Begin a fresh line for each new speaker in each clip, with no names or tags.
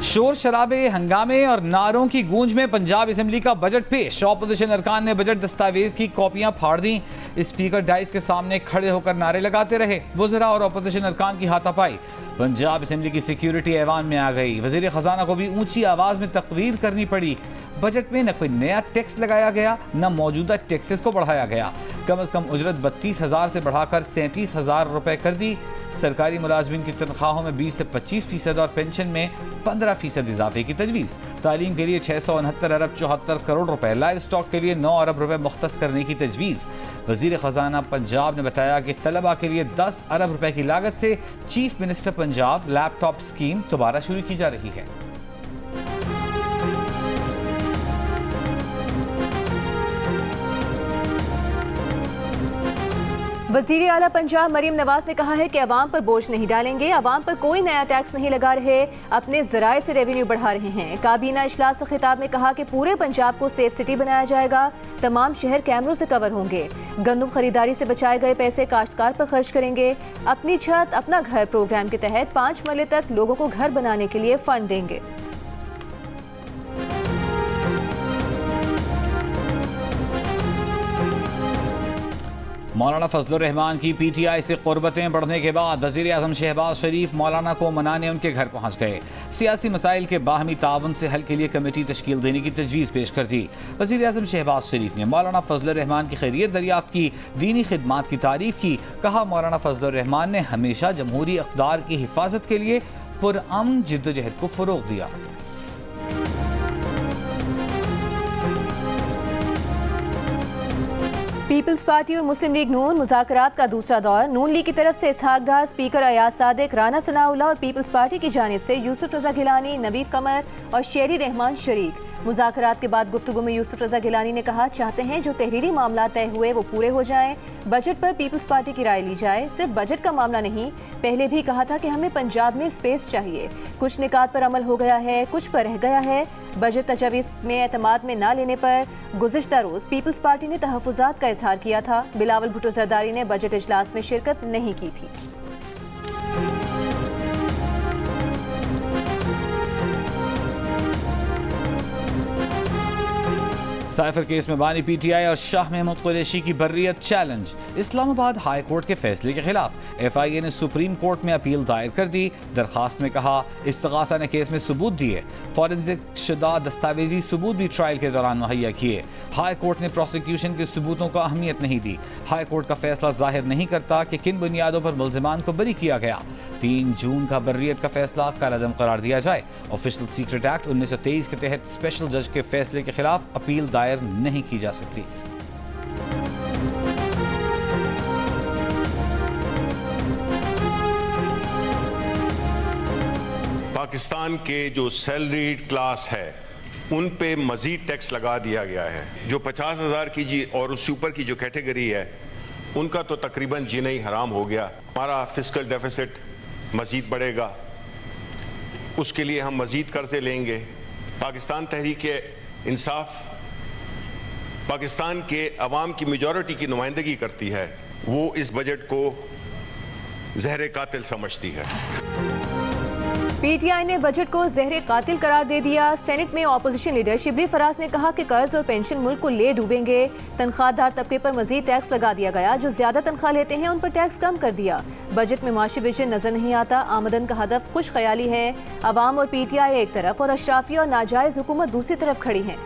शोर शराबे, हंगामे और नारों की गूंज में पंजाब असेंबली का बजट पेश। ऑपोजिशन अरकान ने बजट दस्तावेज की कॉपियां फाड़ दी। स्पीकर डाइस के सामने खड़े होकर नारे लगाते रहे। वज़रा और ऑपोजिशन अरकान की हाथापाई। पंजाब असेंबली की सिक्योरिटी ऐवान में आ गई। वज़ीर खजाना को भी ऊंची आवाज में तकरीर करनी पड़ी। बजट में न कोई नया टैक्स लगाया गया, न मौजूदा टैक्सेस को बढ़ाया गया। कम से कम उजरत 32,000 से बढ़ाकर 37,000 रुपए कर दी। सरकारी मुलाजमिन की तनख्वाहों में 20 से 25% और पेंशन में 15% इजाफे की तजवीज़। तालीम के लिए 669 अरब 74 करोड़ रुपए, लाइव स्टॉक के लिए 9 अरब रुपए मुख्तस करने की तजवीज़। वज़ीर ख़जाना पंजाब ने बताया कि तलबा के लिए 10 अरब रुपए की लागत से chief minister Punjab laptop scheme दोबारा शुरू की जा रही है।
वज़ीर आला पंजाब मरीम नवाज ने कहा है कि अवाम पर बोझ नहीं डालेंगे, अवाम पर कोई नया टैक्स नहीं लगा रहे, अपने ज़राए से रेवेन्यू बढ़ा रहे हैं। काबीना इजलास से खिताब में कहा कि पूरे पंजाब को सेफ सिटी बनाया जाएगा, तमाम शहर कैमरों से कवर होंगे। गंदम खरीदारी से बचाए गए पैसे काश्तकार पर खर्च करेंगे। अपनी छत अपना घर प्रोग्राम के तहत 5 मरले तक लोगों को घर बनाने के लिए फंड देंगे।
मौलाना फजलुर रहमान की पीटीआई से क़ुर्बतें बढ़ने के बाद वज़ीर आज़म शहबाज शरीफ मौलाना को मनाने उनके घर पहुँच गए। सियासी मसाइल के बाहमी ताउन से हल के लिए कमेटी तश्कील देने की तजवीज़ पेश कर दी। वज़ीर आज़म शहबाज शरीफ ने मौलाना फजलुर रहमान की खैरियत दरियाफ्त की, दीनी खिदमात की तारीफ़ की। कहा, मौलाना फजलुर रहमान ने हमेशा जमहूरी इक़्तिदार की हिफाजत के लिए पुरअमन जिद्दोजहद को फ़रोग़ दिया।
पीपल्स पार्टी और मुस्लिम लीग नून मुज़ाकरात का दूसरा दौर। नून लीग की तरफ से इसहाक डार, स्पीकर अयाज सादिक, राना सनाउल्लाह और पीपल्स पार्टी की जानिब से यूसुफ रज़ा गिलानी, नवीद कमर और शेरी रहमान शरीक। मुज़ाकरात के बाद गुफ्तगू में यूसुफ रज़ा गिलानी ने कहा, चाहते हैं जो तहरीरी मामला तय हुए वो पूरे हो जाएं। बजट पर पीपल्स पार्टी की राय ली जाए। सिर्फ बजट का मामला नहीं, पहले भी कहा था कि हमें पंजाब में स्पेस चाहिए। कुछ निकात पर अमल हो गया है, कुछ पर रह गया है। बजट तजावीज़ में एतमाद में ना लेने पर गुज़िश्ता रोज़ पीपल्स पार्टी ने तहफ़्फ़ुज़ात का इजहार किया था। बिलावल भुट्टो ज़रदारी ने बजट इजलास में शिरकत नहीं की थी।
साइफर केस में बानी पीटीआई और शाह महमूद कुरैशी की बर्रियत चैलेंज। इस्लामाबाद हाई कोर्ट के फैसले के खिलाफ एफआईए ने सुप्रीम कोर्ट में अपील दायर कर दी। दरखास्त में कहा, इस्तगासा ने केस में सबूत दिए, फॉरेंसिक शुदा दस्तावेजी सबूत भी ट्रायल के दौरान मुहैया किए। हाई कोर्ट ने प्रोसिक्यूशन के सबूतों को अहमियत नहीं दी। हाई कोर्ट का फैसला जाहिर नहीं करता कि किन बुनियादों पर मुल्जिमान को बरी किया गया। 3 जून का बर्रियत का फैसला कालादम करार दिया जाए। ऑफिशियल सीक्रेट एक्ट 1923 के तहत स्पेशल जज के फैसले के खिलाफ अपील दायर नहीं की जा सकती।
पाकिस्तान के जो सैलरीड क्लास है उन पे मजीद टैक्स लगा दिया गया है। जो 50,000 की जी और उससे ऊपर की जो कैटेगरी है उनका तो तकरीबन जीना ही हराम हो गया। हमारा फिस्कल डेफिसिट मजीद बढ़ेगा, उसके लिए हम मजीद कर्जे लेंगे। पाकिस्तान तहरीक इंसाफ पाकिस्तान के अवाम की मेजॉरिटी की नुमाइंदगी करती है, वो इस बजट को जहर कातिल समझती है।
पीटीआई ने बजट को जहर कातिल करार दे दिया। सेनेट में ऑपोजिशन लीडर शिबली फराज ने कहा कि कर्ज और पेंशन मुल्क को ले डूबेंगे। तनख्वाहदार तबके पर मजीद टैक्स लगा दिया गया। जो ज्यादा तनख्वाह लेते हैं उन पर टैक्स कम कर दिया। बजट में माशी विजन नजर नहीं आता। आमदन का हदफ खुश ख्याली है। अवाम और पीटीआई एक तरफ और अशराफी और नाजायज हुकूमत दूसरी तरफ खड़ी हैं।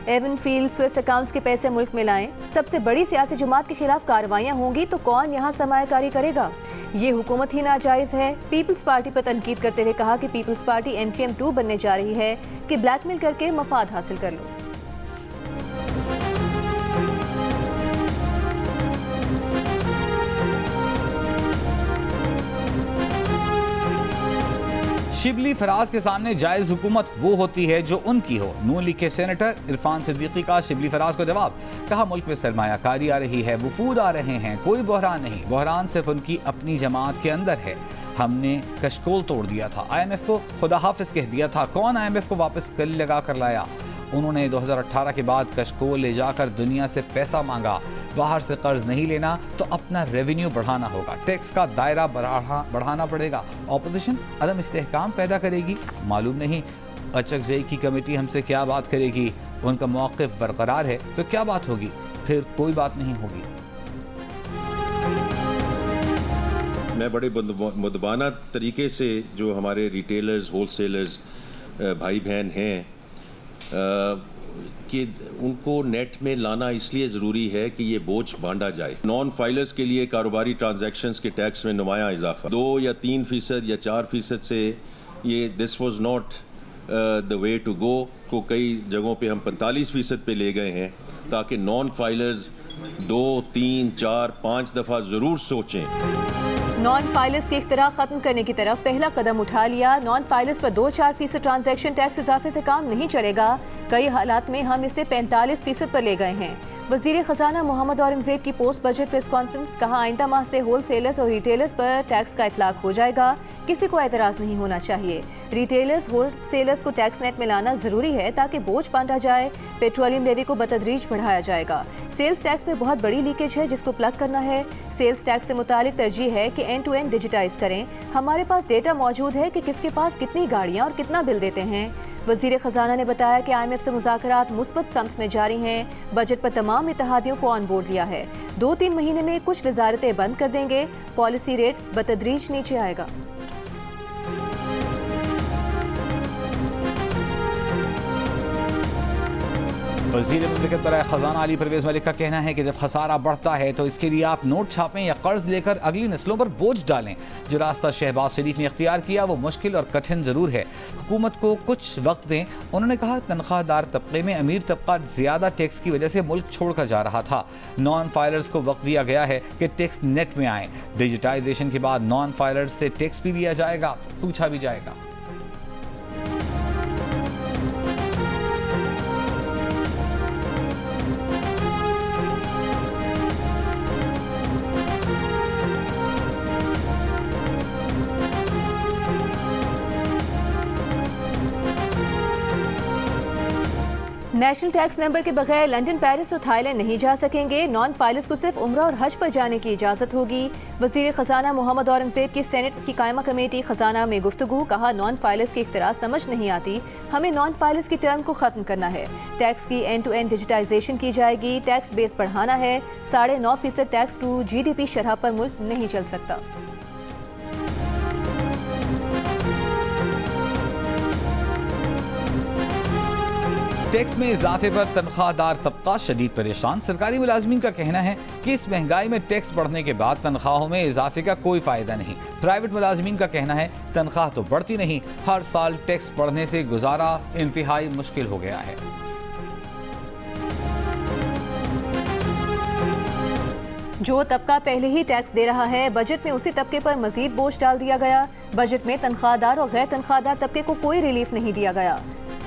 एवन फील्ड स्विस अकाउंट्स के पैसे मुल्क में लाएं। सबसे बड़ी सियासी जमात के खिलाफ कार्रवाइयां होंगी तो कौन यहाँ सरमायाकारी करेगा? ये हुकूमत ही नाजायज है। पीपल्स पार्टी पर तनकीद करते हुए कहा कि पीपल्स पार्टी MQM2 बनने जा रही है कि ब्लैकमेल करके मफाद हासिल कर लो।
शिबली फराज के सामने जायज हुकूमत वो होती है जो उनकी हो। नून लीग के सेनेटर इरफान सिद्दीकी का शिबली फराज को जवाब। कहा, मुल्क में सरमायाकारी आ रही है, वफूद आ रहे हैं, कोई बहरान नहीं। बहरान सिर्फ उनकी अपनी जमात के अंदर है। हमने कशकोल तोड़ दिया था, IMF को खुदा हाफिज कह दिया था। कौन IMF को वापस गले लगा कर लाया? उन्होंने 2018 के बाद कशकोल ले जाकर दुनिया से पैसा मांगा। बाहर से कर्ज नहीं लेना तो अपना रेवेन्यू बढ़ाना होगा, टैक्स का दायरा बढ़ाना पड़ेगा। ऑपोजिशन अदम इस्तेहकाम पैदा करेगी, मालूम नहीं अचकजई की कमेटी हमसे क्या बात करेगी। उनका मौक़िफ़ बरकरार है तो क्या बात होगी, फिर कोई बात नहीं होगी।
मैं बड़े मुदबाना तरीके से जो हमारे रिटेलर्स, होलसेलर्स भाई बहन हैं कि उनको नेट में लाना इसलिए ज़रूरी है कि ये बोझ बांटा जाए। नॉन फाइलर्स के लिए कारोबारी ट्रांजैक्शंस के टैक्स में नुमाया इजाफा 2 या 3% या 4% से ये this was not the way to go को कई जगहों पे हम 45% पे ले गए हैं ताकि नॉन फाइलर्स 2, 3, 4, 5 दफ़ा ज़रूर सोचें।
नॉन फाइलर्स के इख्तिरा खत्म करने की तरफ पहला कदम उठा लिया। नॉन फाइलर्स पर 2-4% ट्रांजैक्शन टैक्स इजाफे से काम नहीं चलेगा। कई हालात में हम इसे 45% पर ले गए हैं। वजीर खजाना मोहम्मद औरंगजेब की पोस्ट बजट प्रेस कॉन्फ्रेंस, कहा आइंदा माह से होलसेलर्स और रिटेलर्स पर टैक्स का इतलाक हो जाएगा, किसी को एतराज़ नहीं होना चाहिए। रिटेलर्स होलसेलर्स को टैक्स नेट में लाना जरूरी है ताकि बोझ बांटा जाए। पेट्रोलियम लेवी को बतदरीज बढ़ाया जाएगा। सेल्स टैक्स में बहुत बड़ी लीकेज है जिसको प्लग करना है। सेल्स टैक्स से मुतालिक तरजीह है कि एंड टू एंड डिजिटाइज करें। हमारे पास डेटा मौजूद है कि किसके पास कितनी गाड़ियाँ और कितना बिल देते हैं। वजीर खजाना ने बताया कि IMF से मुज़ाकरात मुस्बत समत में जारी हैं। बजट पर तमाम इत्तेहादियों को ऑन बोर्ड लिया है। 2-3 महीने में कुछ वजारतें बंद कर देंगे। पॉलिसी रेट बतदरीज नीचे आएगा।
वज़ीर मुमलिकत बराए ख़ज़ाना अली परवेज़ मलिक का कहना है कि जब खसारा बढ़ता है तो इसके लिए आप नोट छापें या कर्ज लेकर अगली नस्लों पर बोझ डालें। जो रास्ता शहबाज शरीफ ने इख्तियार किया वो मुश्किल और कठिन ज़रूर है, हुकूमत को कुछ वक्त दें। उन्होंने कहा तनख्वाहदार तबके में अमीर तबका ज़्यादा टैक्स की वजह से मुल्क छोड़कर जा रहा था। नॉन फाइलर्स को वक्त दिया गया है कि टैक्स नेट में आए। डिजिटाइजेशन के बाद नॉन फाइलर्स से टैक्स भी लिया जाएगा, पूछा भी जाएगा।
नेशनल टैक्स नंबर के बगैर लंदन, पेरिस और थाईलैंड नहीं जा सकेंगे। नॉन फाइलर्स को सिर्फ उम्रा और हज पर जाने की इजाज़त होगी। वज़ीर खजाना मोहम्मद औरंगजेब की सेनेट की कायमा कमेटी खजाना में गुफ्तगू, कहा नॉन फाइलर्स की इख्तिरा समझ नहीं आती, हमें नॉन फाइलर्स की टर्म को ख़त्म करना है। टैक्स की एंड टू एंड डिजिटाइजेशन की जाएगी। टैक्स बेस बढ़ाना है। 9.5% टैक्स टू GDP शरह पर मुल्क नहीं चल सकता।
टैक्स में इजाफे पर तनख्वाहदार तबका शदीद परेशान। सरकारी मुलाजमीन का कहना है कि इस महंगाई में टैक्स बढ़ने के बाद तनख्वाहों में इजाफे का कोई फायदा नहीं। प्राइवेट मुलाजमीन का कहना है तनख्वाह तो बढ़ती नहीं, हर साल टैक्स बढ़ने से गुजारा इंतहाई मुश्किल हो गया है।
जो तबका पहले ही टैक्स दे रहा है, बजट में उसी तबके पर मजीद बोझ डाल दिया गया। बजट में तनख्वाहदार और गैर तनख्वाहदार तबके को कोई रिलीफ नहीं दिया गया।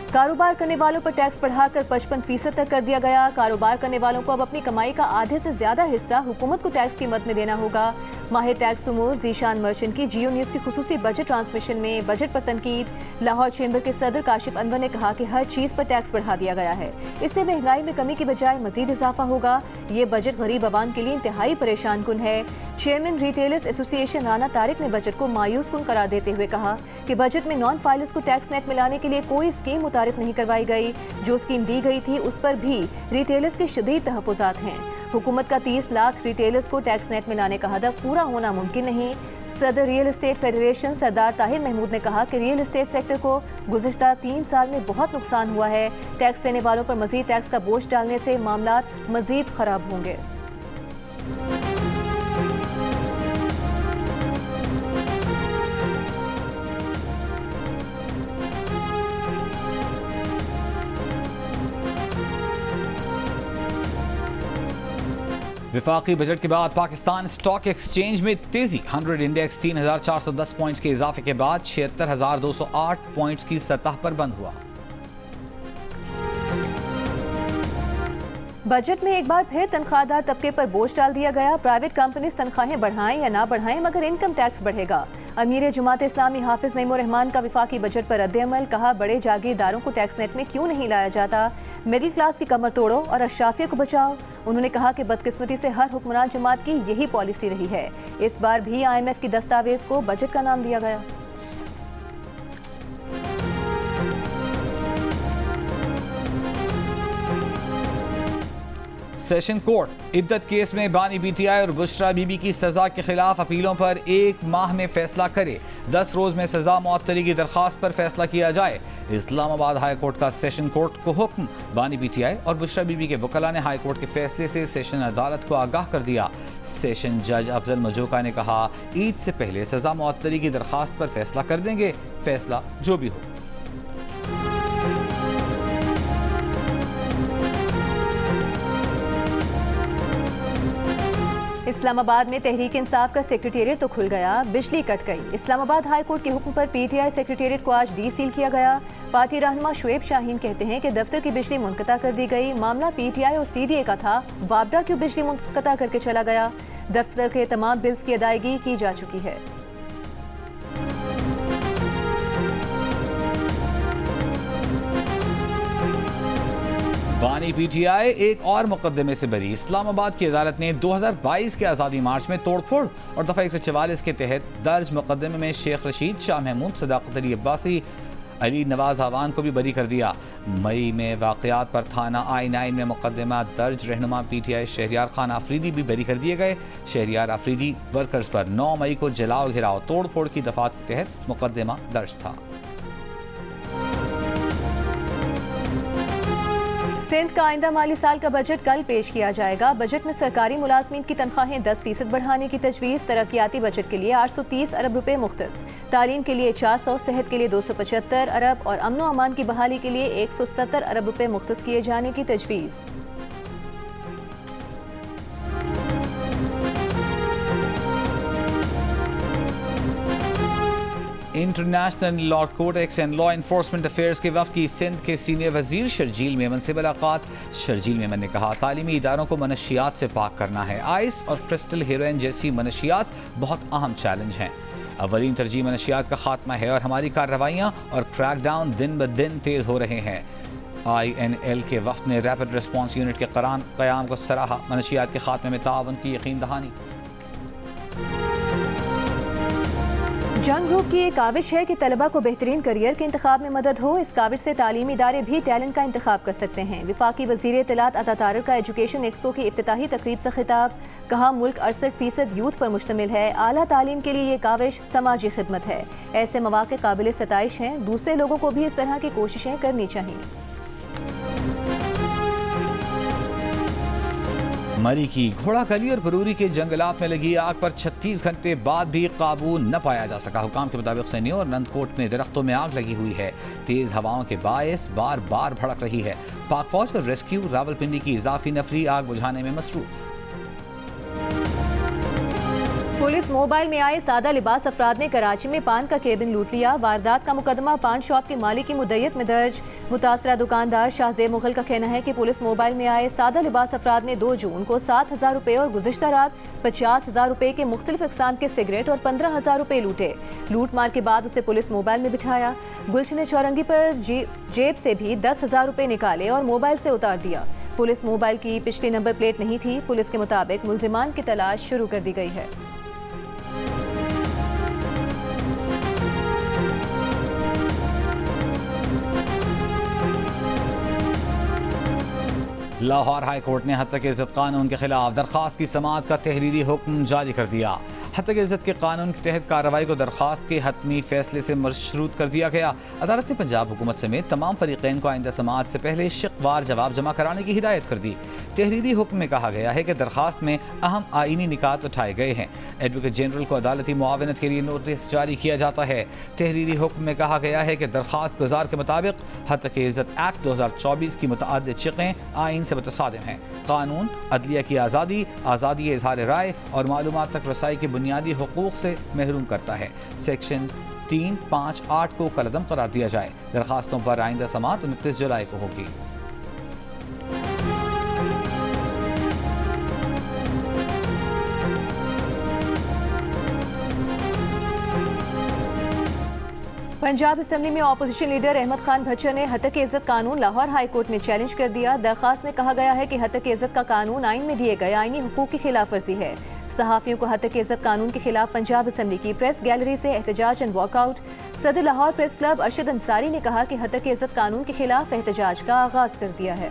कारोबार करने वालों पर टैक्स बढ़ाकर 55% तक कर दिया गया। कारोबार करने वालों को अब अपनी कमाई का आधे से ज्यादा हिस्सा हुकूमत को टैक्स की मद में देना होगा। माहिर टैक्स उमूर जीशान मर्चेंट की जियो न्यूज़ की खुसूसी बजट ट्रांसमिशन में बजट पर तनकीद। लाहौर चैम्बर के सदर काशिफ अनवर ने कहा कि हर चीज़ पर टैक्स बढ़ा दिया गया है, इससे महंगाई में कमी की बजाय मजीद इजाफा होगा। ये बजट गरीब आवाम के लिए इंतहाई परेशान कुन है। Chairman retailers association Rana Tariq ने बजट को मायूस कुन करार देते हुए कहा कि बजट में नॉन फाइलर्स को टैक्स नेट मिलाने के लिए कोई स्कीम मुतारिफ नहीं करवाई गई। जो स्कीम दी गई थी उस पर भी रिटेलर्स के शदीद तहफ़्फ़ुज़ात हैं। हुकूमत का 30 लाख रिटेलर्स को टैक्स नेट में लाने का हदफ पूरा होना मुमकिन नहीं। सदर रियल एस्टेट फेडरेशन सरदार ताहिर महमूद ने कहा कि रियल एस्टेट सेक्टर को गुज़िश्ता 3 साल में बहुत नुकसान हुआ है। टैक्स देने वालों पर मजीद टैक्स का बोझ डालने से मामला मजीद खराब होंगे।
विफाकी बजट के बाद पाकिस्तान स्टॉक एक्सचेंज में तेजी। 100 इंडेक्स 3410 पॉइंट्स के इजाफे के बाद 76,208 पॉइंट्स की सतह पर बंद हुआ।
बजट में एक बार फिर तनख्वाहदार तबके पर बोझ डाल दिया गया। प्राइवेट कंपनीज तनख्वाहें बढ़ाएं या ना बढ़ाएं मगर इनकम टैक्स बढ़ेगा। अमीर जमात इस्लामी हाफिज नईमुर रहमान का विफाकी बजट पर रद्द-ए-अमल। कहा, बड़े जागीरदारों को टैक्स नेट में क्यों नहीं लाया जाता, मिडिल क्लास की कमर तोड़ो और अशराफिया को बचाओ। उन्होंने कहा कि बदकिस्मती से हर हुक्मरान जमात की यही पॉलिसी रही है। इस बार भी IMF की दस्तावेज को बजट का नाम दिया गया।
सेशन कोर्ट इद्दत केस में बानी BTI और बुशरा बीबी की सजा के खिलाफ अपीलों पर 1 माह में फैसला करे। 10 रोज में सजा मुअत्तली की दरख्वास्त पर फैसला किया जाए। इस्लामाबाद हाई कोर्ट का सेशन कोर्ट को हुक्म। बानी BTI और बुशरा बीबी के वकला ने हाई कोर्ट के फैसले से सेशन अदालत को आगाह कर दिया। सेशन जज अफजल मजोका ने कहा, ईद से पहले सजा मुअत्तली की दरख्वास्त पर फैसला कर देंगे, फैसला जो भी हो।
इस्लामाबाद में तहरीक इंसाफ का सेक्रेटेरिएट तो खुल गया, बिजली कट गई। इस्लामाबाद हाई कोर्ट के हुक्म पर PTI सेक्रेटेरिएट को आज डीसील किया गया। पार्टी रहनुमा शुएब शाहीन कहते हैं कि दफ्तर की बिजली मुनक़ता कर दी गई। मामला PTI और CDA का था, वापडा क्यों बिजली मुनक़ता करके चला गया। दफ्तर के तमाम बिल्स की अदायगी की जा चुकी है।
बानी PTI एक और मुकदमे से बरी। इस्लामाबाद की अदालत ने 2022 के आज़ादी मार्च में तोड़फोड़ और दफ़ा 144 के तहत दर्ज मुकदमे में शेख रशीद, शाह महमूद, सदाकत अली अब्बासी, अली नवाज आवान को भी बरी कर दिया। मई में वाक़यात पर थाना I9 में मुकदमा दर्ज रहनुमा PTI शहरियार खान आफरीदी भी बरी कर दिए गए। शहरियार आफरीदी वर्कर्स पर 9 मई को जलाओ घिराव तोड़ फोड़ की दफात के तहत मुकदमा दर्ज था।
सिंध का आइंदा माली साल का बजट कल पेश किया जाएगा। बजट में सरकारी मुलाजमीन की तनख्वाहें 10% बढ़ाने की तजवीज़। तरक्याती बजट के लिए 830 अरब रुपए मुख्तस, तालीम के लिए 400, सेहत के लिए 275 अरब और अमन व अमान की बहाली के लिए 170 अरब रुपए मुख्तस किए जाने की तजवीज़।
International law codex and law enforcement affairs के वफ्द की सिंध के सीनियर वजीर शर्जील मेमन से मुलाकात। शर्जील मेमन ने कहा, तालीमी इदारों को मनशियात से पाक करना है। आइस और क्रिस्टल हेरोइन जैसी मनशियात बहुत अहम चैलेंज हैं। अवलीन तरजीह मनशियात का खात्मा है और हमारी कार्रवाइयाँ और क्रैकडाउन दिन ब दिन तेज़ हो रहे हैं। INL के वफ्द ने रैपिड रिस्पॉन्स यूनिट के क़याम को सराहा। मनशियात के खात्मे में ताउन की यकीन दहानी।
जंग ग्रुप की एक काविश है कि तलबा को बेहतरीन करियर के इंतखाब में मदद हो। इस काविश से तालीमी इदारे भी टैलेंट का इंतखाब कर सकते हैं। विफाकी वज़ीर इत्तलात अता तारिक का एजुकेशन एक्सपो की इफ्तिताही तकरीब से खिताब। कहा, मुल्क 68% यूथ पर मुश्तमिल है। आला तालीम के लिए ये काविश समाजी खिदमत है। ऐसे मौक़े काबिल सताइश हैं। दूसरे लोगों को भी इस तरह की कोशिशें करनी चाहिए।
मरी की घोड़ा कली और बरूरी के जंगलात में लगी आग पर 36 घंटे बाद भी काबू न पाया जा सका। हुकाम के मुताबिक सैनियों और नंदकोट में दरख्तों में आग लगी हुई है। तेज हवाओं के बायस बार बार भड़क रही है। पाक फौज और रेस्क्यू रावलपिंडी की इजाफी नफरी आग बुझाने में मसरूफ।
पुलिस मोबाइल में आए सादा लिबास अफराद ने कराची में पान का केबिन लूट लिया। वारदात का मुकदमा पान शॉप के मालिक की मुद्दत में दर्ज। मुतासरा दुकानदार शाहजेब मुगल का कहना है कि पुलिस मोबाइल में आए सादा लिबास अफराद ने 2 जून को 7,000 रुपये और गुज़िश्ता रात 50,000 रुपये के मुख्तलिफ अक़साम के सिगरेट और 15,000 रुपये लूटे। लूट मार के बाद उसे पुलिस मोबाइल में बिठाया। गुलशन चौरंगी पर जेब से भी 10,000 रुपये निकाले और मोबाइल से उतार दिया। पुलिस मोबाइल की पिछली नंबर प्लेट नहीं थी। पुलिस के मुताबिक मुल्जिमान की तलाश शुरू कर दी गई है।
लाहौर हाई कोर्ट ने हत्या के इज़्ज़त कानून के खिलाफ दरख्वास्त की समाअत का तहरीरी हुक्म जारी कर दिया। हत्या के इज़्ज़त के कानून के तहत कार्रवाई को दरख्वास्त के हतमी फैसले से मशरूत कर दिया गया। अदालत ने पंजाब हुकूमत समेत तमाम फरीक़ैन को आइंदा समाअत से पहले शिकवार जवाब जमा कराने की हिदायत कर दी। तहरीरी हुक्म में कहा गया है कि दरख्वास्त में अहम आईनी निकात उठाए गए हैं। एडवोकेट जनरल को अदालती मुआवनत के लिए नोटिस जारी किया जाता है। तहरीरी हुक्म में कहा गया है कि दरख्वास्त गुजार के मुताबिक हत्या के इज़्ज़त एक्ट 2024 की मुतअद्दिद शिक़ें आइन से मुतसादिम हैं। कानून अदलिया की आज़ादी, आज़ादी इज़हार राय और मालूमात तक रसाई के बुनियादी हुकूक़ से महरूम करता है। सेक्शन 358 को कलअदम करार दिया जाए। दरखास्तों पर आइंदा समाअत 29 जुलाई को होगी।
पंजाब असेंबली में ऑपोजिशन लीडर अहमद खान भच्चर ने हतक इज्जत कानून लाहौर हाई कोर्ट में चैलेंज कर दिया। दरखास्त में कहा गया है कि हतक इज्जत का कानून आइन में दिए गए आईनी हुकूक की खिलाफ वर्जी है। सहाफियों को हतक इज्जत कानून के खिलाफ पंजाब असेंबली की प्रेस गैलरी से एहतजाज एंड वॉकआउट। सदर लाहौर प्रेस क्लब अरशद अंसारी ने कहा कि हतक इज्जत कानून के खिलाफ एहतजाज का आगाज कर दिया है।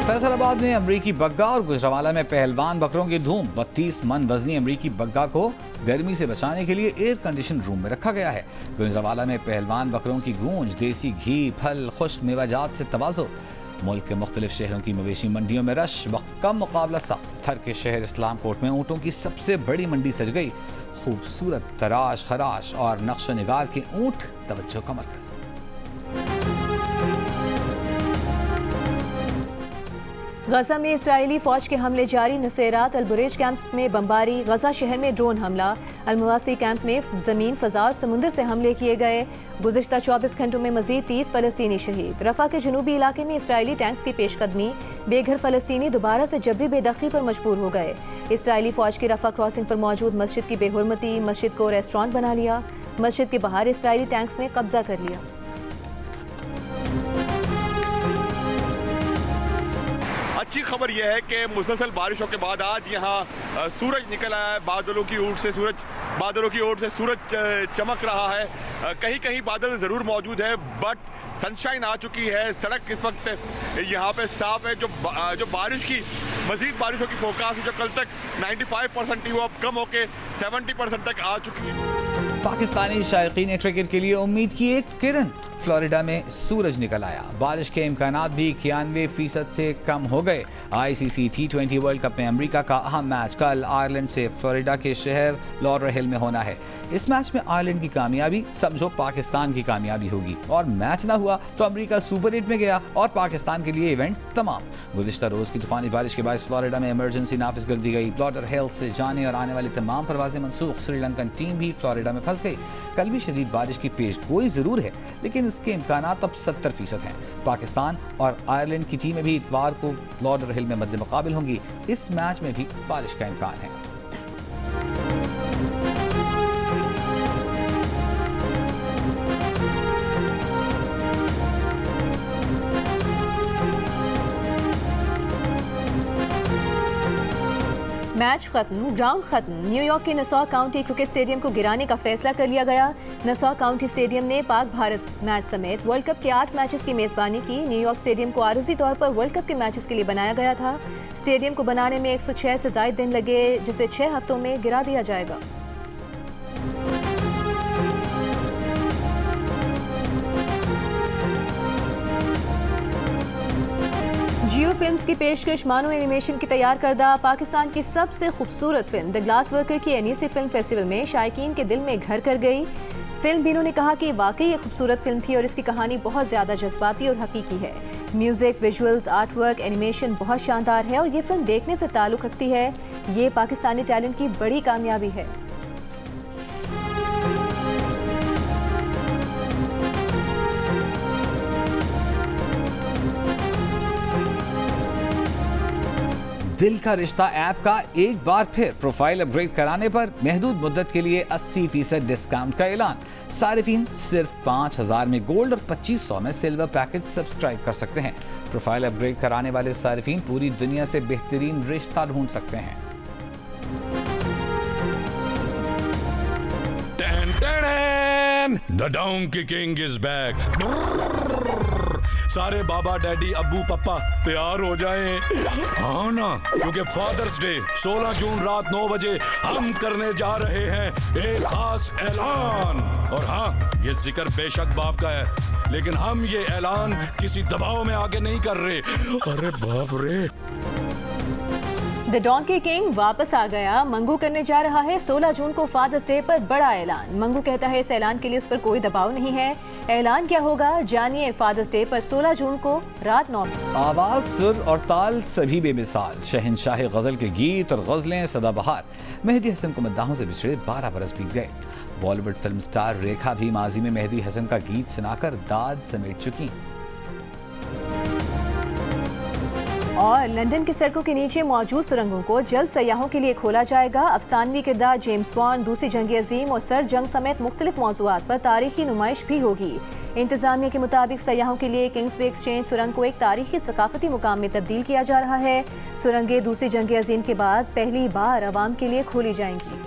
फैसलाबाद में अमरीकी बग्गा और गुजरावाला में पहलवान बकरों की धूम। 32 मन वजनी अमरीकी बग्गा को गर्मी से बचाने के लिए एयर कंडीशन रूम में रखा गया है। गुजरावाला में पहलवान बकरों की गूंज, देसी घी, फल, खुश्क मेवाजात से तवाज़ो। मुल्क के मुख्तलिफ शहरों की मवेशी मंडियों में रश, वक्त का मुकाबला सख्त। थर के शहर इस्लाम कोट में ऊँटों की सबसे बड़ी मंडी सज गई। खूबसूरत तराश खराश और नक्श निगार के ऊँट तवज्जो का मरकज।
गजा में इस्राएली फौज के हमले जारी। नसेरात अलबुरेज कैंप में बमबारी, गजा शहर में ड्रोन हमला, अलमवासी कैंप में जमीन, फजा और समुद्र से हमले किए गए। गुज़िश्ता 24 घंटों में मजीद 30 फलस्तीनी शहीद। रफा के जनूबी इलाके में इस्राएली टैंक्स की पेशकदमी, बेघर फलस्तीनी दोबारा से जबरी बेदखली पर मजबूर हो गए। इस्राएली फौज की रफा क्रॉसिंग पर मौजूद मस्जिद की बेहुरमती, मस्जिद को रेस्टोरेंट बना लिया। मस्जिद के बाहर इस्राएली टैंक्स ने कब्जा कर लिया।
अच्छी खबर यह है कि मुसलसल बारिशों के बाद आज यहाँ सूरज निकल आया है। बादलों की ओर से सूरज चमक रहा है। कहीं कहीं बादल ज़रूर मौजूद है बट सनशाइन आ चुकी है। सड़क इस वक्त यहाँ पे साफ है। जो बारिश की मजीद बारिशों की फोरकास्ट जो कल तक 95% थी वो अब कम होकर 70% तक आ चुकी है।
पाकिस्तानी शायकीन क्रिकेट के लिए उम्मीद की एक किरण। फ्लोरिडा में सूरज निकल आया। बारिश के इम्कानात भी 91% से कम हो गए। ICC T20 वर्ल्ड कप में अमेरिका का अहम मैच कल आयरलैंड से फ्लोरिडा के शहर लॉडरहिल में होना है। इस मैच में आयरलैंड की कामयाबी समझो पाकिस्तान की कामयाबी होगी, और मैच ना हुआ तो अमेरिका सुपर 8 में गया और पाकिस्तान के लिए इवेंट तमाम। गुज़िश्ता रोज की तूफानी बारिश के बाद फ्लोरिडा में इमरजेंसी नाफिज कर दी गई। लॉडरहिल से जाने और आने वाली तमाम परवाजें मनसूख। श्रीलंकन टीम भी फ्लोरिडा में फंस गई। कल भी शदीद बारिश की पेश गोई जरूर है, लेकिन इसके इम्कानात अब 70% हैं। पाकिस्तान और आयरलैंड की टीमें भी इतवार को लॉडरहिल में मद्दे मुकाबिल होंगी। इस मैच में भी बारिश का इम्कान है।
मैच खत्म, ग्राउंड खत्म। न्यूयॉर्क के नसौ काउंटी क्रिकेट स्टेडियम को गिराने का फैसला कर लिया गया। नसौ काउंटी स्टेडियम ने पाक भारत मैच समेत वर्ल्ड कप के 8 मैचेस की मेजबानी की। न्यूयॉर्क स्टेडियम को आरजी तौर पर वर्ल्ड कप के मैचेस के लिए बनाया गया था। स्टेडियम को बनाने में 106 से ज्यादा दिन लगे, जिसे 6 हफ्तों में गिरा दिया जाएगा। जियो फिल्म्स की पेशकश मानो एनिमेशन की तैयार करदा पाकिस्तान की सबसे खूबसूरत फिल्म द ग्लास वर्कर की एनईसी फिल्म फेस्टिवल में शायकीन के दिल में घर कर गई। फिल्म बीनों ने कहा कि वाकई ये खूबसूरत फिल्म थी और इसकी कहानी बहुत ज़्यादा जज्बाती और हकीकी है। Music, visuals, art work, animation बहुत शानदार है और ये फिल्म देखने से ताल्लुक़ रखती है। ये पाकिस्तानी टैलेंट की बड़ी कामयाबी है।
दिल का रिश्ता ऐप का एक बार फिर प्रोफाइल अपग्रेड कराने पर महदूद मुद्दत के लिए 80% डिस्काउंट का ऐलान। सारिफीन सिर्फ 5000 में गोल्ड और 2500 में सिल्वर पैकेज सब्सक्राइब कर सकते हैं। प्रोफाइल अपग्रेड कराने वाले सारिफीन पूरी दुनिया से बेहतरीन रिश्ता ढूंढ सकते हैं।
The Donkey King is back. सारे बाबा, डैडी, अब्बू, पप्पा तैयार हो जाएं। हाँ ना, क्योंकि फादर्स डे 16 जून रात 9 बजे हम करने जा रहे हैं एक खास ऐलान। और हाँ, ये जिक्र बेशक बाप का है, लेकिन हम ये ऐलान किसी दबाव में आगे नहीं कर रहे। अरे बाप रे।
द डोंकी किंग वापस आ गया। मंगू करने जा रहा है 16 जून को फादर्स डे पर बड़ा ऐलान। मंगू कहता है इस ऐलान के लिए उस पर कोई दबाव नहीं है। ऐलान क्या होगा, जानिए फादर्स डे पर 16 जून को रात 9 बजे।
आवाज, सुर और ताल सभी बेमिसाल। शहंशाह गजल के गीत और गजलें सदाबहार। मेहदी हसन को मद्दाहों से बिछड़े 12 बरस बीत गए। बॉलीवुड फिल्म स्टार रेखा भी माजी में मेहदी हसन का गीत सुनाकर दाद समेट चुकी।
और लंदन की सड़कों के नीचे मौजूद सुरंगों को जल्द सयाहों के लिए खोला जाएगा। अफसानवी किरदार जेम्स बॉन्ड, दूसरी जंग अजीम और सर जंग समेत मुख्तलिफ मौज़ूआत पर तारीखी नुमाइश भी होगी। इंतजामिया के मुताबिक सयाहों के लिए किंग्सवे एक्सचेंज सुरंग को एक तारीखी सकाफती मुकाम में तब्दील किया जा रहा है। सुरंगें दूसरी जंग अजीम के बाद पहली बार आवाम के लिए खोली जाएंगी।